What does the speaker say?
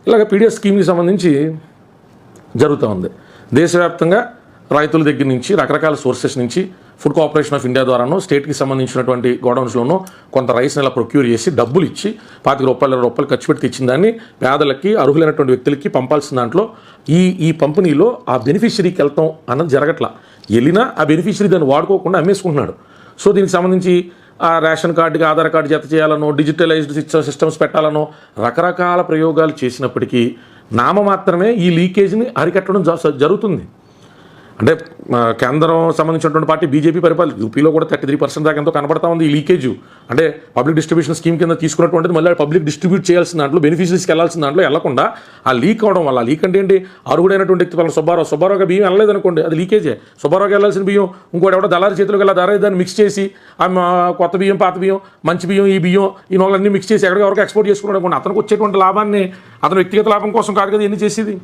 ఇలాగ పీడిఎస్ స్కీమ్కి సంబంధించి జరుగుతూ ఉంది. దేశవ్యాప్తంగా రైతుల దగ్గర నుంచి రకరకాల సోర్సెస్ నుంచి ఫుడ్ కార్పొరేషన్ ఆఫ్ ఇండియా ద్వారానో స్టేట్కి సంబంధించినటువంటి గోడౌన్స్లోనూ కొంత రైస్ని ఇలా ప్రొక్యూర్ చేసి డబ్బులు ఇచ్చి ₹25 ఖర్చు పెట్టి తెచ్చిన దాన్ని పేదలకి అర్హులైనటువంటి వ్యక్తులకి పంపాల్సిన దాంట్లో ఈ పంపిణీలో ఆ బెనిఫిషరీకి వెళ్తాం అన్నది జరగట్లా. వెళ్ళినా ఆ బెనిఫిషరీ దాన్ని వాడుకోకుండా అమ్మేసుకుంటున్నాడు. సో దీనికి సంబంధించి ఆ రేషన్ కార్డుకి ఆధార్ కార్డు జత చేయాలనో డిజిటలైజ్డ్ సిస్టమ్స్ పెట్టాలనో రకరకాల ప్రయోగాలు చేసినప్పటికీ నామమాత్రమే ఈ లీకేజ్ని అరికట్టడం జరుగుతుంది. అంటే కేంద్రం సంబంధించినటువంటి పార్టీ బీజేపీ పరిపాలన యూపీలో కూడా 33% దాకా ఎంతో కనబడతా ఉంది ఈ లీకేజ్. అంటే పబ్లిక్ డిస్ట్రిబ్యూషన్ స్కీమ్ కింద తీసుకున్నటువంటిది మళ్ళీ పబ్లిక్ డిస్ట్రిబ్యూట్ చేయాల్సిన దాంట్లో బెనిఫిషరీస్కి వెళ్ళాల్సిన దాంట్లో వెళ్లకుండా ఆ లీక్ అవడం వల్ల, లీక్ అంటే ఏంటి, అర్హుడైనటువంటి వ్యక్తి సుబ్బారావుగా బియ్యం వెళ్ళలేదనుకోండి, అది లీకేజే. సుబ్బారావుకి వెళ్ళాల్సిన బియ్యం ఇంకోటి ఎవడో దళారి చేతిలోకి వెళ్ళి దాన్ని మిక్స్ చేసి కొత్త బియ్యం, పాత బియ్యం, మంచి బియ్యం, ఈ బియ్యం ఈ నోళ్ళన్నీ మిక్స్ చేసి ఎక్కడికి ఎవరికి ఎక్స్పోర్ట్ చేసుకున్నాడు అనుకోండి, అతనికి వచ్చేటువంటి లాభాన్ని అతను వ్యక్తిగత లాభం కోసం కాదు కదా ఎన్ని చేసేది.